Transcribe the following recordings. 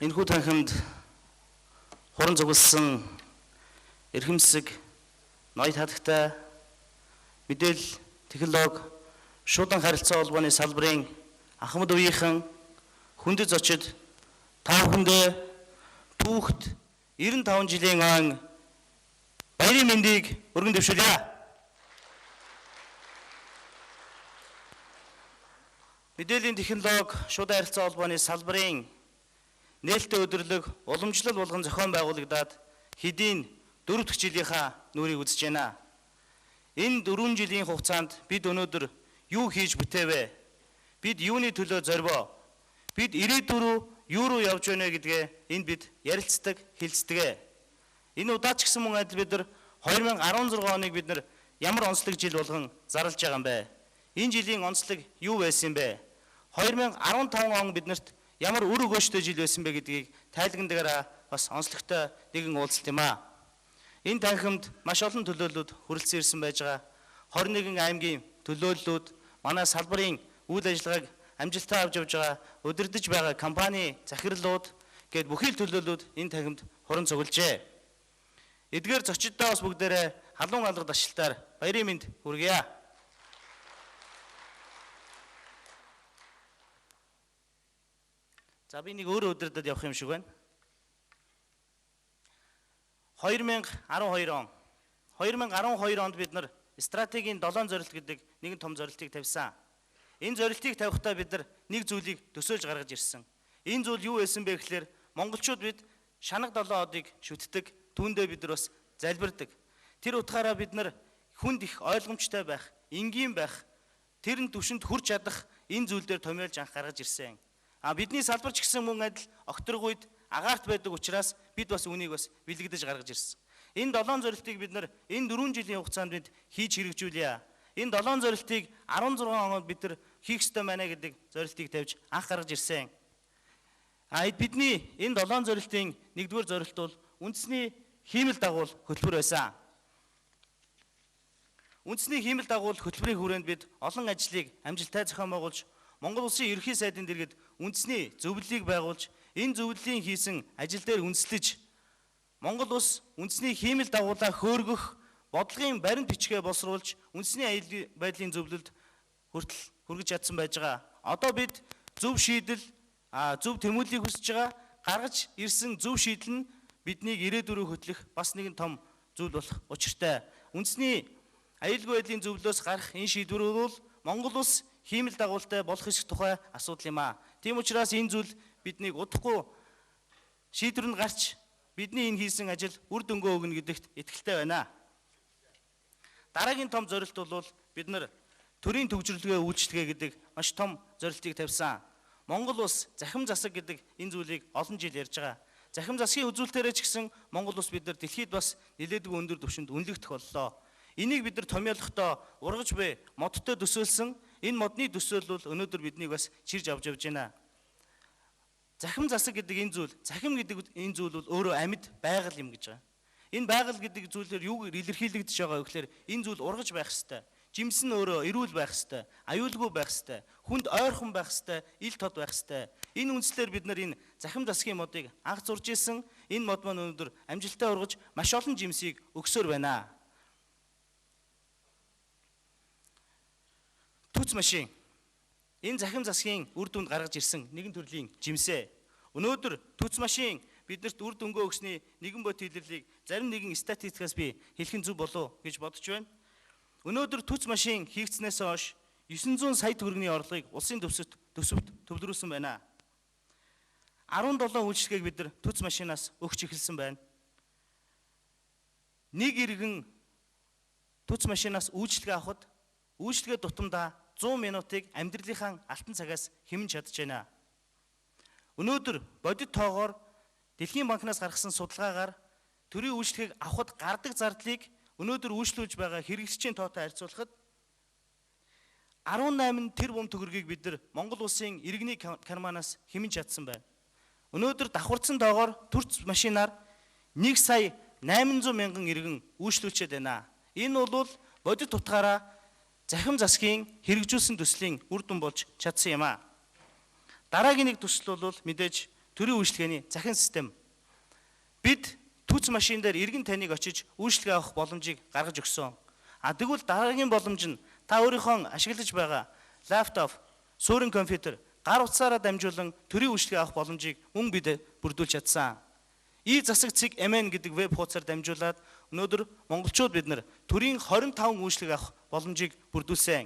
Энэхүү танхимд хуран зугалсан эрхэмсэг, ноёд хатагтай мэдээлэл технологи, шуудан харилцаа холбооны салбарын ахмад үеийнхэн хүндэд зочид та бүхэндээ түүхт 95 жилийн ан баярын мэндийг өргөн дэвшүүлье. Мэдээллийн технологи, шуудан харилцаа холбооны салбарын нээлттэй өдөрлөг уламжлал болгон зохион байгуулагдаад хэдийн 4 дахь жилийнхаа нүрийг үзэж байна. Энэ 4 жилийн хугацаанд бид өнөөдөр юу хийж бүтээвэ? Бид юуны төлөө зориво? Бид ирээдүрөө юу руу явж байна гэдгээ энд бид ярилцдаг, хэлцдэг. Энэ удаач гэсэн мөн адил бид нар 2016 оныг бид нар ямар онцлог жил болгон зарлаж байгаа юм бэ? Энэ жилийн онцлог юу байсан бэ? 2015 он биднэрт ямар үр өгөөжтэй жил байсан бэ гэдгийг тайлагнадаараа бас онцлогтой нэгэн уулзалт юм аа. Энэ танхимд маш олон төлөөллүүд хүрэлцэн ирсэн байж байгаа. 21 аймгийн төлөөллүүд, манай салбарын үйл ажиллагааг амжилттай авч явж байгаа удирдах байгаа компани захирлууд гээд бүхий л төлөөллүүд энэ танхимд хуран цуглжээ. Эдгээр зочиддоо бас бүгдээрээ халуун алга дашилтаар баярын мэнд хүргье. За би нэг өөрөө удирдаад явах юм шиг байна. 2012 он. 2012 онд бид нар стратегийн 7 зорилт гэдэг нэгэн том зорилтыг тавьсан. Энэ зорилтыг тавихдаа бид нар нэг зүйлийг төсөөлж гаргаж ирсэн. Энэ зүйл юу байсан бэ гэхээр монголчууд бид шанаг 7 одыг шүтдэг, түүндээ бид нар бас залбирдаг. Тэр утгаараа бид нар хүнд их ойлгомжтой байх, энгийн байх, тэрэн түвшинд хүрч чадах энэ зүйл дээр томьёолж анх гаргаж ирсэн. Бидний салбарч гэсэн мөн адил огторгүйд агаарт байдаг учраас бид бас үнийг бас бэлэгдэж гаргаж ирсэн. Энэ 7 зорилтыг бид нар энэ 4 жилийн хугацаанд бид хийж хэрэгжүүлье. Энэ 7 зорилтыг 16 онд бид нар хийх ёстой байна гэдэг зорилтыг тавьж анх гаргаж ирсэн. Бидний энэ 7 зорилтын нэгдүгээр зорилт бол үндэсний хиймэл дагуул хөтөлбөр байсан. Үндэсний хиймэл дагуул хөтөлбөрийн хүрээнд бид олон ажлыг амжилттай зохион байгуулж Монгол Улсын ерөнхий сайдын дэргэд үндэсний зөвлөлийг байгуулж энэ зөвлөлийн хийсэн ажил дээр үндэслэж Монгол Улс үндэсний хиймэл дагуулаа хөөргөх бодлогын баримт бичгээ босруулж үндэсний аюулгүй байдлын зөвлөлд хүртэл хүргэж чадсан байж байгаа. Одоо бид зөв шийдэл, зөв тэмүүллийг хүсэж байгаа. Гаргаж ирсэн зөв шийдэл нь биднийг ирээдүрөө хөтлөх бас нэгэн том зүйл болох учиртай. Үндэсний аюулгүй байдлын зөвлөлөөс гарах энэ шийдвэрүүд бол Монгол Улс хиймэл дагуултай болох хэсэг тухай асуудал юм аа. Тийм учраас энэ зүйл биднийг удахгүй шийдвэр нь гарч бидний энэ хийсэн ажил үр дүнгээ өгнө гэдэгт итгэлтэй байна. Дараагийн том зорилт бол бид нар төрийн төвжирлэгээ үйлчлэгээ гэдэг маш том зорилтыг тавьсан. Монгол Улс захим засаг гэдэг энэ зүйлийг олон жил ярьж байгаа. Захим засгийн үзүүлэлтээрээ ч гэсэн Монгол Улс бид нар дэлхийд бас нэлээдгүй өндөр түвшинд үнэлэгдэх боллоо. Энийг бид нар томьёолохдоо ургаж буй модтой төсөөлсөн. Энэ модны төсөөл бол өнөөдөр биднийг бас чирж авч явж байна. Захим засаг гэдэг энэ зүйл, захим гэдэг энэ зүйл бол өөрөө амьд байгаль юм гэж байгаа. Энэ байгаль гэдэг зүйлээр юу илэрхийлэгдэж байгаа вэ гэхээр энэ зүйл ургаж байх ёстой. Жимс нь өөрөө эрүүл байх ёстой, аюулгүй байх ёстой, хүнд ойрхон байх ёстой, ил тод байх ёстой. Энэ үндслээр бид нар энэ захим засгийн модыг анх зурж исэн. Энэ мод маань өнөөдөр амжилттай ургаж маш олон жимсийг өгсөөр байна. Түц машин. Энэ захим засгийн үр дүнд гаргаж ирсэн нэгэн төрлийн жимсээ. Өнөөдөр түц машин биднэрт үр дүнгээ өгсөний нэгэн бот илэрлийг зарим нэгэн статистикаас би хэлхэн зүг болов гэж бодож байна. Өнөөдөр түц машин хийгдснээс хойш 900 сая төгрөгийн орлогыг улсын төсөвт төвлөрүүлсэн байна. 17 үйлчлэгийг бид нар түц машинаас өгч эхэлсэн байна. Нэг иргэн түц машинаас үйлчлэгээ авахд үйлчлэгээ тутамдаа 100 минутыг амьдралынхаа алтан цагаас хэмнэн чадж байна. Өнөөдөр бодит тоогоор Дэлхийн банкнаас гаргасан судалгаагаар төрийн үйлчлэгийг авахд гардаг зардлыг өнөөдөр үйлчлүүлж байгаа хэрэглэгчийн тоотой харьцуулахад 18 тэрбум төгрөгийг бид нар Монгол Улсын иргэний карманаас хэмнэн чадсан байна. Өнөөдөр давхарцсан тоогоор түц машинаар 1 сая 800 мянган иргэн үйлчлүүлчихэд байна. Энэ бол бодит утгаараа захим засгийн хэрэгжүүлсэн төслийн үр дүн болж чадсан юм аа. Дараагийн нэг төсөл бол мэдээж төрийн үйлчилгээний захин систем. Бид түц машин дээр иргэн таныг очиж үйлчилгээ авах боломжийг гаргаж өгсөн. Тэгвэл дараагийн боломж нь та өөрийнхөө ашиглаж байгаа лаптоп, суурин компьютер, гар утсаараа дамжуулан төрийн үйлчилгээ авах боломжийг мөн бид бүрдүүлж чадсан. Засаг цэг MN гэдэг веб хуудасаар дамжуулаад өнөөдөр монголчууд бид нар төрийн 25 үйлчилгээ авах боломжийг бүрдүүлсэн.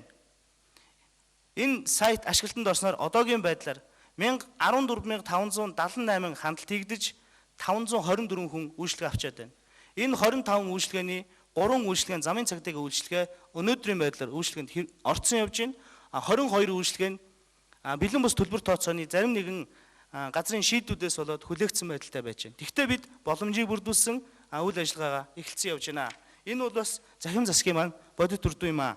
Энэ сайт ашиглалтанд орсноор одоогийн байдлаар 14578 хандлт хийгдэж 524 хүн үйлчилгээ авчаад байна. Энэ 25 үйлчилгээний 3 үйлчилгээ замын цагдаагийн үйлчилгээ өнөөдрийн байдлаар үйлчилгээнд орцсон явж байна. 22 үйлчилгээ нь бэлэн бус төлбөр тооцооны зарим нэгэн газрын шийдвүүдээс болоод хүлээгдсэн байдалтай байж байна. Тэгвэл бид боломжийг бүрдүүлсэн үйл ажиллагаагаа эхэлсэн явж байна. Энэ бол бас захим засгийн маань бодит үр дүн юм аа.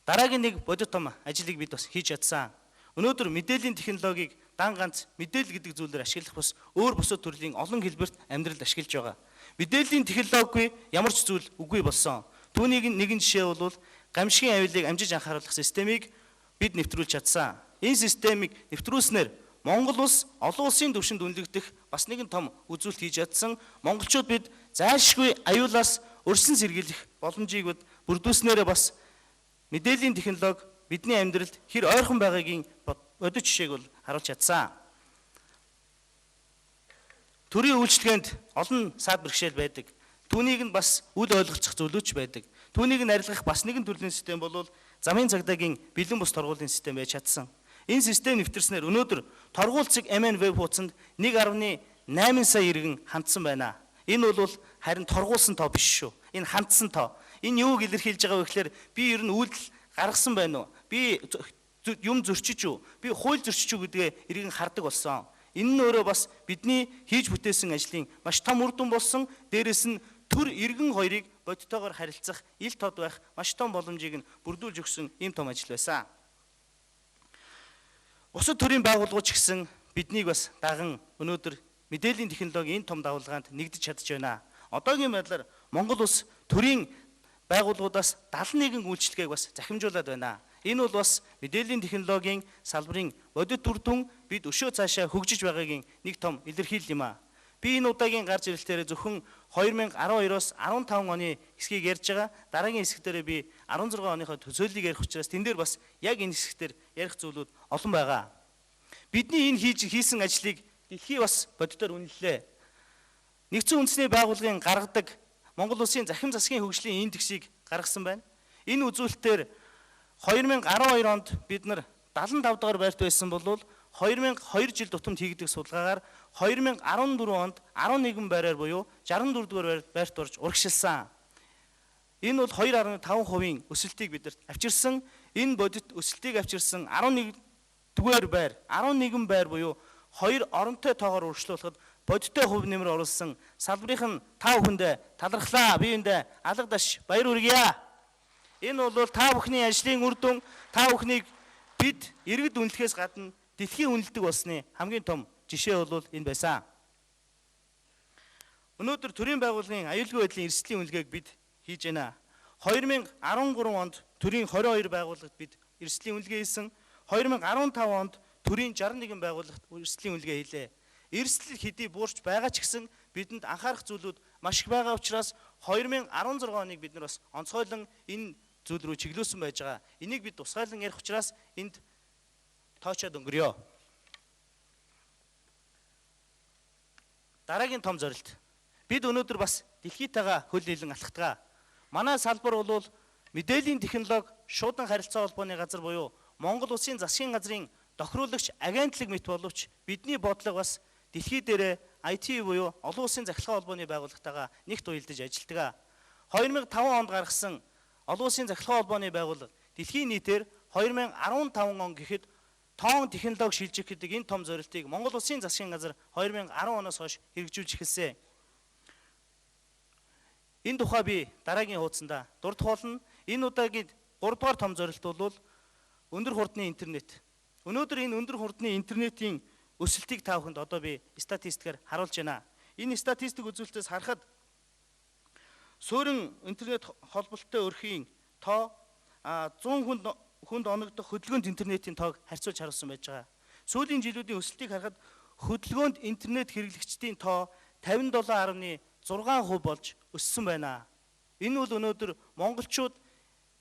Дараагийн нэг бодит том ажлыг бид бас хийж чадсан. Өнөөдөр мэдээллийн технологиг дан ганц мэдээлэл гэдэг зүйлээр ашиглах бас өөр бусад төрлийн олон хэлбэрт амьдралд ашиглаж байгаа. Мэдээллийн технологигүй ямар ч зүйл үгүй болсон. Түүнийг нэгэн жишээ бол гамшигын авилыг амжиж анхааруулах системийг бид нэвтрүүлж чадсан. Энэ системийг нэвтрүүлснээр Монгол улс олон улсын түвшинд үнэлэгдэх бас нэгэн том үзүүлэлт хийж чадсан. Монголчууд бид зайлшгүй аюулаас өрсөн сэргийлэх боломжийг бүрдүүлснээр бас мэдээллийн технологи бидний амьдралд хэр ойрхон байгаагийн бодит жишээг харуулж чадсан. Төрийн үйлчилгээнд олон саад бэрхшээл байдаг. Түүнийг нь бас үл ойлгочих зүйлүүч байдаг. Түүнийг нь арилгах бас нэгэн төрлийн систем бол замын цагдаагийн бэлэн бус торгуулийн систем байж чадсан. Энэ систем нэвтэрснээр өнөөдөр торгуул цэг MN веб хуудсанд 1.8 сая иргэн хандсан байна. Энэ бол харин торгуулсан тоо биш шүү. Энэ хандсан тоо. Энэ юуг илэрхийлж байгаа вэ гэхээр би ер нь үйлдэл гаргасан байна уу? Би юм зөрчиж үү? Би хууль зөрчиж үү гэдгээ иргэн хардаг болсон. Энэ нь өөрөө бас бидний хийж бүтээсэн ажлын маш том үр дүн болсон. Дээрээс нь төр иргэн хоёрыг бодитоогоор харилцах ил тод байх маш том боломжийг нь бүрдүүлж өгсөн ийм том ажил байсан. Бусад төрлийн байгууллагууд ч гэсэн биднийг бас даган өнөөдөр мэдээллийн технологийн энэ том давалгаанд нэгдэж чадж байна. Одоогийн байдлаар Монгол улс төрийн байгууллагуудаас 71 үйлчилгээг бас захимжуулаад байна. Энэ бол бас мэдээллийн технологийн салбарын бодит үр дүн бид өшөө цаашаа хөгжиж байгаагийн нэг том илэрхийлэл юм аа. Би энэ удаагийн гарч ирэлтээр зөвхөн 2012-оос 15 оны хэсгийг ярьж байгаа. Дараагийн хэсгээр би 16 оныхоо төсөөллийг ярих учраас тэн дээр бас яг энэ хэсгээр ярих зүйлүүд олон байгаа. Бидний энэ хийсэн ажлыг дэлхий бас бодитоор үнэллээ. Нэгдсэн үндэсний байгууллагын гаргадаг Монгол улсын захим засгийн хөгжлийн индексийг гаргасан байна. Энэ үзүүлэлтээр 2012 онд бид нар 75 дугаар байрт байсан бол 2002 жил тутамд хийгдэх судалгаагаар 2014 онд 11 байраар буюу 64 дугаар байрт орж урагшилсан. Энэ бол 2.5% өсөлтийг бидэрт авчирсан. Энэ бодит өсөлтийг авчирсан 11 дугаар байр, 11 байр буюу 2 оронтой тоогоор үргэлжлүүлэхэд бодиттой хувь нэмэр оруулсан салбарын та бүхэндээ талархлаа. Биеиндээ алгадаш баяр хүргье. Энэ бол та бүхний ажлын үр дүн, та бүхнийг бид иргэд үнэлэхээс гадна дэлхийн үнэлдэг болсны хамгийн том жишээ бол энэ байсан. Өнөөдөр төрийн байгууллагын аюулгүй байдлын эрсдлийн үнэлгээг бид хийж байна. 2013 онд төрийн 22 байгууллагад бид эрсдлийн үнэлгээ хийсэн. 2015 онд төрийн 61 байгууллагт эрсдлийн үнэлгээ хийлээ. Эрсдэл хэдий буурч байгаа ч гэсэн бидэнд анхаарах зүйлүүд маш их байгаа учраас 2016 оныг бид нар бас онцгойлон энэ зүйл рүү чиглүүлсэн байж байгаа. Энийг бид тусгайлан ярих учраас энд тоочоод өнгөрье. Дараагийн том зорилт. Бид өнөөдөр бас дэлхийтэйгээ хөл нийлэн алхдаг. Манай салбар бол мэдээллийн технологи шуудан харилцаа холбооны газар буюу Монгол Улсын засгийн газрын тохируулагч агентлаг мэт боловч бидний бодлого бас дэлхий дээрээ IT буюу олон улсын захиргааны холбооны байгууллагатайгаа нэгт уялдаж ажилладаг. 2005 онд гаргасан олон улсын захиргааны холбооны байгууллага дэлхийн нийтээр 2015 он гэхэд тоон технологи шилжих гэдэг энэ том зорилтыг Монгол Улсын засгийн газар 2010 оноос хойш хэрэгжүүлж эхэлсэн. Энэ тухай би дараагийн хуудсанда дурдхуулна. Энэ удаагийн 3 дугаар том зорилт бол өндөр хурдны интернет. Өнөөдөр энэ өндөр хурдны интернетийн өсөлтийг та бүхэнд одоо би статистикээр харуулж байна. Энэ статистик үзүүлэлтээс харахад суурин интернет холболттой өрхийн тоо 100 хүнд оногдох хөдөлгөөнт интернетийн тоог харьцуулж харуулсан байж байгаа. Сүүлийн жилүүдийн өсөлтийг харахад хөдөлгөөнд интернет хэрэглэгчдийн тоо 57.6% болж өссөн байна. Энэ бол өнөөдөр монголчууд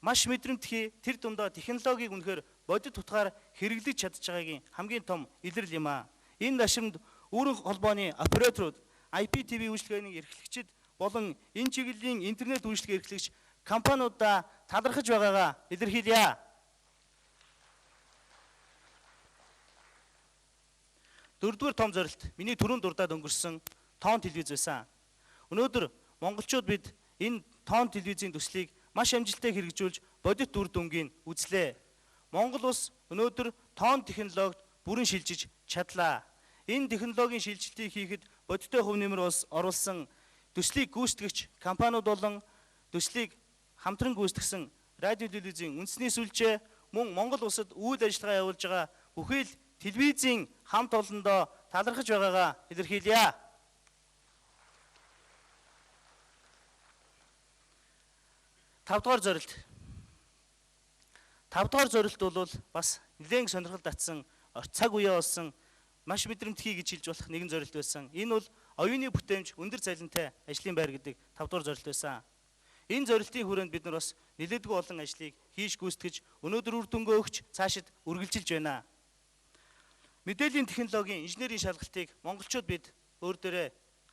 маш мэдрэмтгий тэр дундаа технологиг үнэхээр бодит утгаар хэрэглэж чадж байгаагийн хамгийн том илрэл юм а. Энэ нашрамд үүрэг холбооны операторууд, IPTV үйлчилгээний эрхлэгчид болон энэ чиглэлийн интернет үйлчилгээ эрхлэгч компаниудаа талархаж байгаагаа илэрхийлье. Дөрөвдүгээр том зорилт миний түрүүн дурдаад өнгөрсөн тоон телевиз байсан. Өнөөдөр монголчууд бид энэ тоон телевизийн төслийг маш амжилттай хэрэгжүүлж бодит үр дүнгийн үзлээ. Монгол улс өнөөдөр тоон технологид бүрэн шилжиж чадлаа. Энэ технологийн шилжилтийг хийхэд бодиттой хөв нэмэр оруулсан төслийг гүйцэтгэгч компаниуд болон төслийг хамтран гүйцэтгсэн радио телевизийн үндэсний сүлжээ мөн Монгол улсад үйл ажиллагаа явуулж байгаа бүхэл телевизийн хамт олондоо талархаж байгаагаа илэрхийлье. Тавдугаар зорилт. Тавдугаар зорилт бол бас нэлээд сонирхол татсан цаг үеэ болсон маш мэдрэмтгий гэж хэлж болох нэгэн зорилт байсан. Энэ бол оюуны бүтээмж өндөр цалинтай ажлын байр гэдэг тавдугаар зорилт байсан. Энэ зорилтын хүрээнд бид нар бас нэлээдгүй олон ажлыг хийж гүйцэтгэж өнөөдөр үр дүнгээ өгч цаашид үргэлжилж байна. Мэдээллийн технологийн инженерийн шалгалтыг монголчууд бид өөр дээрээ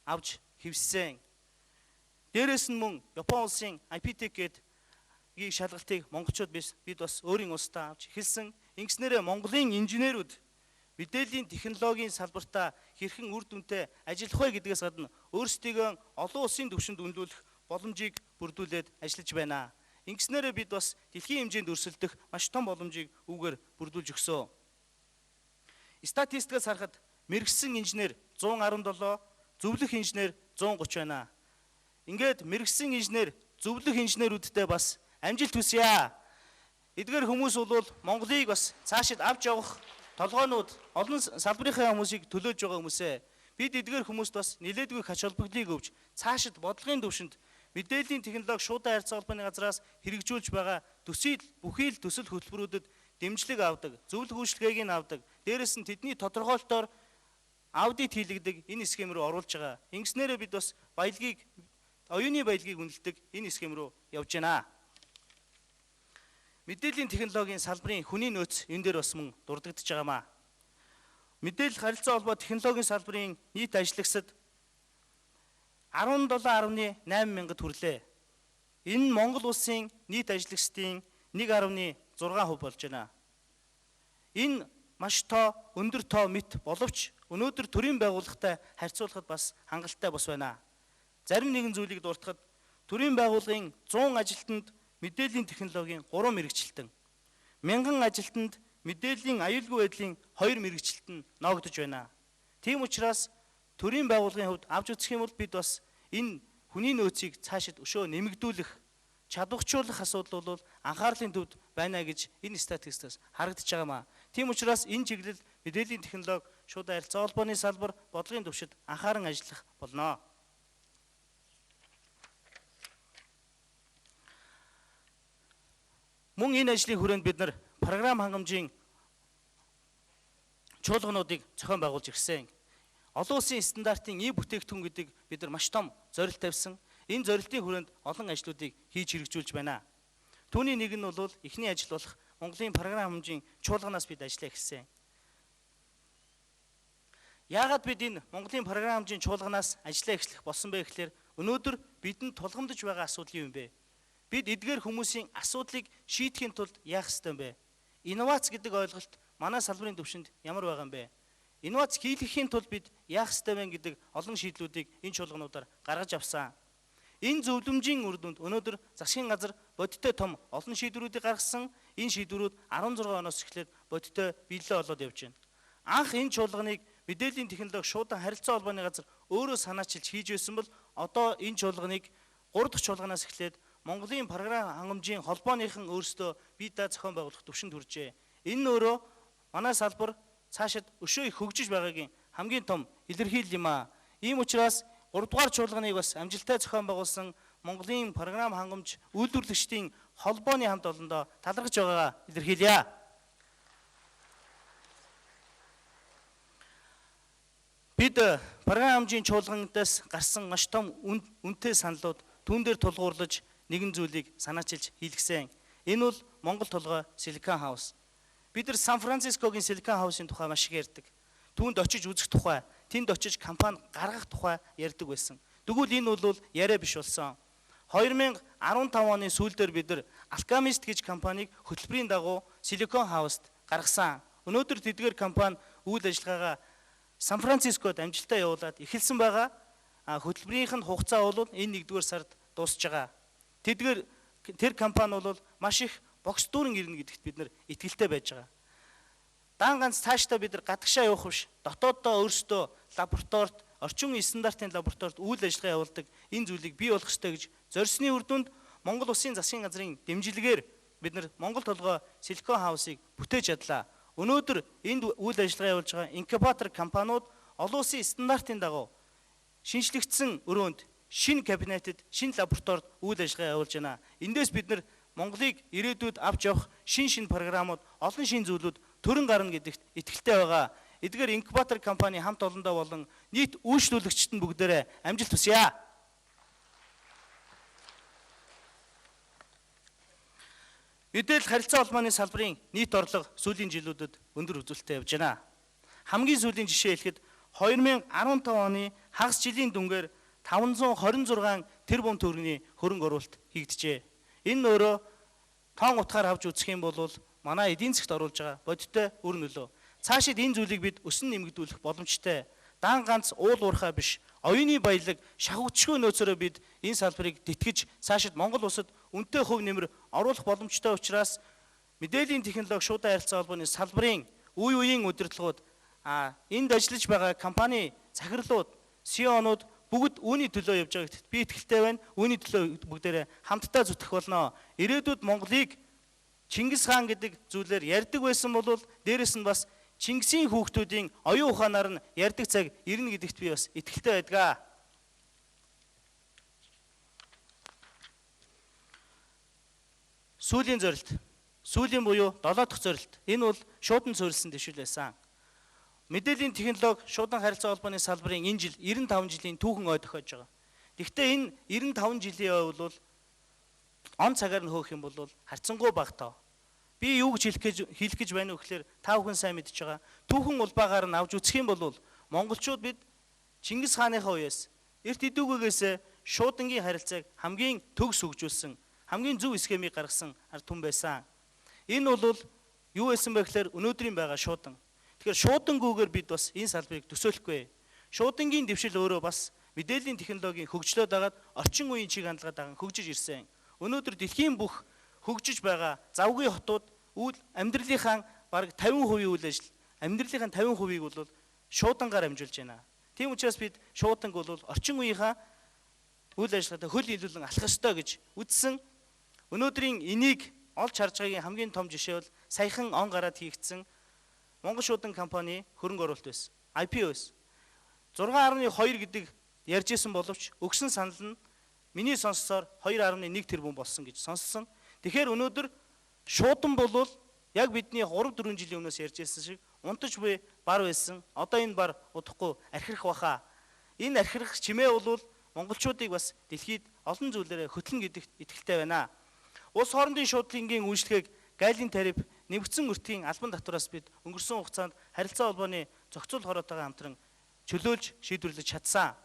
авч хэвссэн. Дээрээс нь мөн Япон улсын IPTech гэдэг шалгалтыг монголчууд бид бас өөрийн улсдаа авч эхэлсэн. Ингэснээрээ Монголын инженерүүд мэдээллийн технологийн салбартаа хэрхэн үр дүнтэй ажиллах вэ гэдгээс гадна өөрсдийгөө олон улсын түвшинд үнэлүүлэх боломжийг бүрдүүлээд ажиллаж байна. Ингэснээрээ бид бас дэлхийн хэмжээнд өрсөлдөх маш том боломжийг үүгээр бүрдүүлж өгсөн. Статистикаас харахад мэрэгсэн инженер 117, зөвлөх инженер 130 байна. Ингээд мэрэгсэн инженер, зөвлөх инженерүүдтэй бас амжилт хүсье. Эдгээр хүмүүс бол Монголыг бас цаашид авч явах толгойнууд олон салбарынхаа хүмүүсийг төлөөж байгаа хүмүүсээ. Бид эдгээр хүмүүст бас нэлээдгүй ач холбогдлыг өгч цаашид бодлогын түвшинд мэдээллийн технологи шуудан харьцаа холбооны газраас хэрэгжүүлж байгаа бүхий л төсөл хөтөлбөрүүдэд дэмжлэг авдаг, зөвлөх үйлчилгээг нь авдаг. Дээрээс нь тэдний тодорхойлолтоор аудит хийлэгдэг энэ схем рүү оруулж байгаа. Ингэснээрээ бид бас оюуны баялагийг үнэлдэг энэ схем рүү явж байна. Мэдээллийн технологийн салбарын хүний нөөц энэ дээр бас мөн дурддагдж байгаамаа. Мэдээлэл харилцаа холбоо технологийн салбарын нийт ажлагчид 17.8 мянгад хүрлээ. Энэ Монгол улсын нийт ажлагчдын 1.6% болж байна. Энэ маш өндөр тоо мэт боловч өнөөдөр төрийн байгууллагатай харьцуулахад бас хангалттай бос байна. Зарим нэгэн зүйлийг дуртахад төрийн байгууллагын 100 ажилтнанд мэдээллийн технологийн 3 мэрэгчлэлтэн, 1000 ажилтнанд мэдээллийн аюулгүй байдлын 2 мэрэгчлэлтэн ноогдож байна. Тийм учраас төрийн байгууллагын хувьд авч үзэх юм бол бид бас энэ хүний нөөцийг цаашид өшөө нэмэгдүүлэх, чадварчуулах асуудал бол анхаарлын төвд байна гэж энэ статистикаас харагдаж байгаамаа. Тийм учраас энэ чиглэл мэдээллийн технологи, шуудан харилцаа холбооны салбар, бодлогын түвшинд анхааран ажиллах болно. Мөн энэ ажлын хүрээнд бид нар програм хангамжийн чуулгануудыг зохион байгуулж ирсэн. Олон улсын стандартын бүтээгдэхүүн гэдэг бид нар маш том зорилт тавьсан. Энэ зорилтын хүрээнд олон ажлуудыг хийж хэрэгжүүлж байна. Түүний нэг нь бол эхний ажил болох Монголын програм хангамжийн чуулганаас бид ажиллаа эхэлсэн. Яагаад бид энэ Монголын програм хангамжийн чуулганаас ажиллаа эхлэх болсон бэ гэхээр өнөөдөр бидэнд тулгамдж байгаа асуудал юм бэ? Бид эдгээр хүмүүсийн асуудлыг шийдэхин тулд яах ёстой юм бэ? Инновац гэдэг ойлголт манай салбарын түвшинд ямар байгаа юм бэ? Инновац хийлгэхийн тулд бид яах ёстой вэ гэдэг олон шийдлүүдийг энэ чуулгануудаар гаргаж авсан. Энэ зөвлөмжийн үр дүнд өнөөдөр засгийн газар бодиттой том олон шийдвэрүүдийг гаргасан. Энэ шийдвэрүүд 16 оноос эхлээд бодиттой биелэлээ болоод явж байна. Анх энэ чуулганыг мэдээллийн технологи шуудан харилцаа холбооны газар өөрөө санаачилж хийж байсан бол одоо энэ чуулганыг 3 дахь чуулганаас эхлээд Монголын програм хангамжийн холбооныхан өөрсдөө бие даа зохион байгуулах түвшинд хүрчээ. Энэ нь өөрөө манай салбар цаашид өшөө их хөгжиж байгаагийн хамгийн том илэрхийлэл юм аа. Ийм учраас 3 дугаар чуулганыг бас амжилттай зохион байгуулсан Монголын програм хангамж үйлдвэрлэгчдийн холбооны хамт олондоо талархаж байгаагаа илэрхийлье. Бид програм хамжийн чуулганаас гарсан маш том үнэтэй саналууд түүн дээр тулгуурлаж нэгэн зүйлийг санаачилж хийлгсэн. Энэ бол Монгол толгой Silicon House. Бид нар Сан Францискогийн Silicon House-ын тухай маш их ярьдаг. Түүнд очиж үзэх тухай, тэнд очиж компани гаргах тухай ярьдаг байсан. Тэгвэл энэ бол яриа биш болсон. 2015 оны сүүлдээр бид нар Alchemist гэж компанийг хөтөлбөрийн дагуу Silicon House-д гаргасан. Өнөөдөр тэдгээр компани үйл ажиллагаагаа Сан Францискод амжилтаа явуулаад эхэлсэн байгаа. Хөтөлбөрийнх нь хугацаа бол энэ 1-р сард дуусж байгаа. Тэр компани бол маш их богц дүүрэн ирнэ гэдэгт бид нар итгэлтэй байж байгаа. Дан ганц цаашдаа бид нар гадагшаа явах биш, дотооддоо өөрсдөө лабораторид, орчин үеийн стандартын лабораторид үйл ажиллагаа явуулдаг энэ зүйлийг бий болгох ёстой гэж зорьсны үр дүнд Монгол Улсын засгийн газрын дэмжлэгээр бид нар Монгол толгой Silicon House-ыг бүтээж чадлаа. Өнөөдөр энд үйл ажиллагаа явуулж байгаа инкубатор компаниуд олон улсын стандартын дагуу шинжлэгдсэн өрөөнд шинэ кабинетэд, шинэ лабораторид үйл ажиллагаа явуулж байна. Эндээс бид нар Монголыг ирээдүйд авч явах шинэ програмууд, олон шинэ зүйлүүд төрөн гарна гэдэгт итгэлтэй байгаа. Эдгээр инкубатор компани хамт олондоо болон нийт үйлчлүүлэгчид нь бүгдээрээ амжилт хүсье. Мэдээлэл харилцаа холбооны салбарын нийт орлого сүүлийн жилүүдэд өндөр үзүүлэлттэй явж байна. Хамгийн сүүлийн жишээ хэлэхэд 2015 оны хагас жилийн дүнгээр 526 тэрбум төгрөгийн хөрөнгө оруулалт хийгджээ. Энэ өөрөө тоон утгаар авч үзэх юм бол манай эдийн засгт оруулж байгаа бодиттой үр нөлөө. Цаашид энэ зүйлийг бид өсөн нэмэгдүүлэх боломжтой. Дан ганц уул уурхай биш, оюуны баялаг, шахавчгүй нөөцөөрөө бид энэ салбарыг тэтгэж цаашид Монгол улсад үнэтэй хувь нэмэр оруулах боломжтой учраас мэдээллийн технологи шуудан харилцаа холбооны салбарын үе үеийн удирдлагууд энд ажиллаж байгаа компани захирлууд, CEO-нууд бүгд үүний төлөө явж байгаа гэдэгт би итгэлтэй байна. Үүний төлөө бүгдээрээ хамтдаа зүтгэх болно. Ирээдүйд Монголыг Чингис хаан гэдэг зүйлээр ярьдаг байсан бол дээрэс нь бас Чингисийн хүүхдүүдийн оюун ухаанаар нь ярьдаг цаг ирнэ гэдэгт би бас итгэлтэй байдаг. Сүүлийн зорилт. Сүүлийн буюу 7 дахь зорилт. Энэ бол шуудан суурилсан дэвшил байсан. Мэдээллийн технологи шуудан харилцаа холбооны салбарын энэ жил 95 жилийн түүхэн ой тохиож байгаа. Гэхдээ энэ 95 жилийн ой бол он цагаар нь хөөх юм бол харьцангуй бага тоо. Би юу гэж хэлэх гэж байна вэ гэхээр та бүхэн сайн мэдж байгаа. Түүхэн улбаагаар нь авч үзэх юм бол монголчууд бид Чингис хааныхаа үеэс эрт идүүгээс шуудангийн харилцааг хамгийн төгс хөгжүүлсэн, хамгийн зөв схемийг гаргасан ард түмэн байсан. Энэ бол юу байсан бэ гэхээр өнөөдрийн байгаа шуудан. Тэгэхээр шуудангүйгээр бид бас энэ салбарыг төсөөлөхгүй. Шуудангийн дэвшил өөрөө бас мэдээллийн технологийн хөгжлөд дагаад орчин үеийн чиг хандлагад дагаад хөгжиж ирсэн. Өнөөдөр дэлхийн бүх хөгжиж байгаа завгүй хотууд амьдралынхаа бараг 50% үйл ажил, амьдралынхаа 50%-ийг бол шуудангаар амжуулж байна. Тийм учраас бид шууданг бол орчин үеийнхаа үйл ажиллагаатай хөл нийлүүлэн алхах ёстой гэж үзсэн. Өнөөдрийн энийг олж харж байгаагийн хамгийн том жишээ бол саяхан он гараад хийгдсэн Монгол шуудан компани хөрөнгө оруулалт байсан. IPO байсан. 6.2 гэдэг ярьж исэн боловч өгсөн санал нь миний сонссоор 2.1 тэрбум болсон гэж сонссон. Тэгэхээр өнөөдөр шуудан бол яг бидний 3-4 жилийн өмнөөс ярьж ирсэн шиг унтаж буй бар байсан. Одоо энэ бар удахгүй архирах баха. Энэ архирах чимээ бол монголчуудыг бас дэлхийд олон зүйлээрээ хөтлөн гэдэгт итгэлтэй байна. Улс хоорондын шуудангийн үйлчлэгийг гайлын тариф нэмэгдсэн өртгийн албан татвараас бид өнгөрсөн хугацаанд харилцаа холбооны зохицуул хороотойгоо хамтран чөлөөлж шийдвэрлэж чадсан.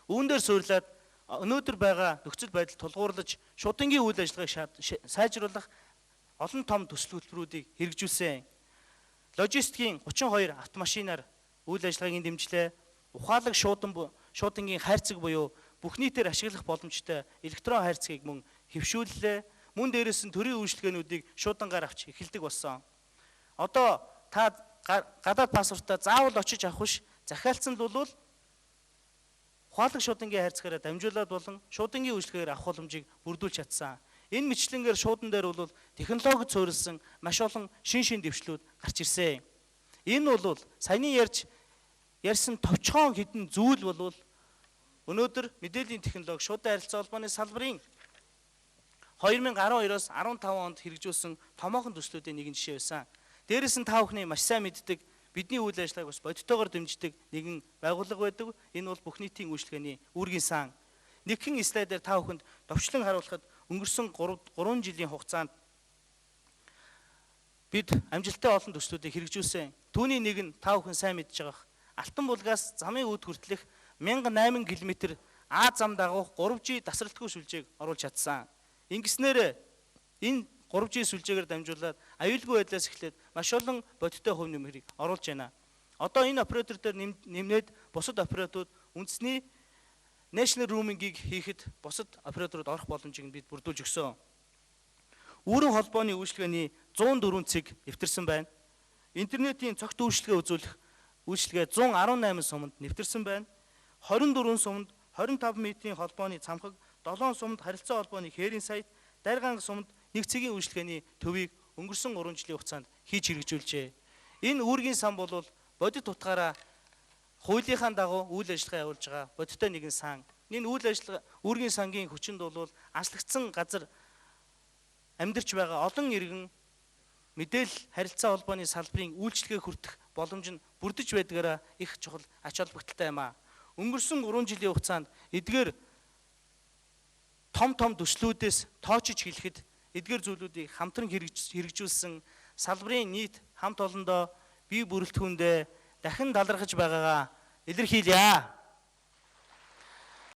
Үүн дээр суйрлаад өнөөдөр байгаа нөхцөл байдал тулгуурлаж шуудангийн үйл ажиллагааг сайжруулах олон том төсөл хөтөлбөрүүдийг хэрэгжүүлсэн. Логистикийн 32 автомашинаар үйл ажиллагаагийн дэмжлээ, ухаалаг шуудангийн хайрцаг буюу бүх нийтээр ашиглах боломжтой электрон хайрцагийг мөн хэвшүүллээ. Мөн дээрээс нь төрийн үйлчлэгээнүүдийг шуудангаар авч эхэлдэг болсон. Одоо та гадаад паспортаа заавал очиж авах биш, захиалцсан бол ухаалаг шуудангийн хайрцагаараа дамжуулаад болон шуудангийн үйлчлэгээр авах боломжийг бүрдүүлж чадсан. Энэ мэтлэнгээр шуудан дээр бол технологид суурилсан маш олон шин дэвшлүүд гарч ирсэн. Энэ бол саяны ярьсан товчхон хэдэн зүйл бол өнөөдөр мэдээллийн технологи шуудан харилцаа холбооны салбарын 2012-оос 15 онд хэрэгжүүлсэн томоохон төслүүдийн нэгэн жишээ байсан. Дээрээс нь та бүхний маш сайн мэддэг бидний үйл ажиллагааг бас бодитоогоор дэмждэг нэгэн байгууллага байдаг. Энэ бол бүх нийтийн үйлчлэгээний үүргийн сан. Нэгэн слайдээр та бүхэнд товчлон харуулхад өнгөрсөн 3 жилийн хугацаанд бид амжилттай олон төслүүдийг хэрэгжүүлсэн. Түүний нэг нь та бүхэн сайн мэдж байгаа. Алтан булгаас замын үүд хүртэлх 1008 км А зам дагуух 3G тасралтгүй сүлжээг оруулж чадсан. Ингэснээр энэ 3G сүлжээгээр дамжуулаад аюулгүй байдлаас эхлээд маш олон бодиттой хувь нэмрийг оруулж байна. Одоо энэ оператор дээр нэмнээд бусад операторууд үндэсний national roaming-ийг хийхэд бусад операторууд орох боломжийг бид бүрдүүлж өгсөн. Үүрэн холбооны үйлчилгээний 104 цэг нэвтэрсэн байна. Интернетийн цогт үйлчилгээ үзүүлэх үйлчилгээ 118 суманд нэвтэрсэн байна. 24 суманд 25 метрийн холбооны цамхаг, 7 суманд харилцаа холбооны хээрийн сайт, Дарганг суманд 1 цагийн үйлчилгээний төвийг өнгөрсөн 3 жилийн хугацаанд хийж хэрэгжүүлжээ. Энэ үүргийн сан бол бодит утгаараа хуулийнхаа дагуу үйл ажиллагаа явуулж байгаа бодиттой нэгэн сан. Энэ үйл ажиллагаа үүргийн сангийн хүчинд бол аслагдсан газар амьдарч байгаа олон иргэн мэдээлэл харилцаа холбооны салбарын үйлчлэгээ хүртэх боломж нь бүрдэж байдгаараа их чухал ач холбогдолтой юм а. Өнгөрсөн 3 жилийн хугацаанд эдгээр том төслүүдээс тоочж хэлэхэд эдгээр зүйлүүдийг хамтран хэрэгжүүлсэн салбарын нийт хамт олондоо бие бүрэлдэхүүндээ дахин талархаж байгаагаа илэрхийлье.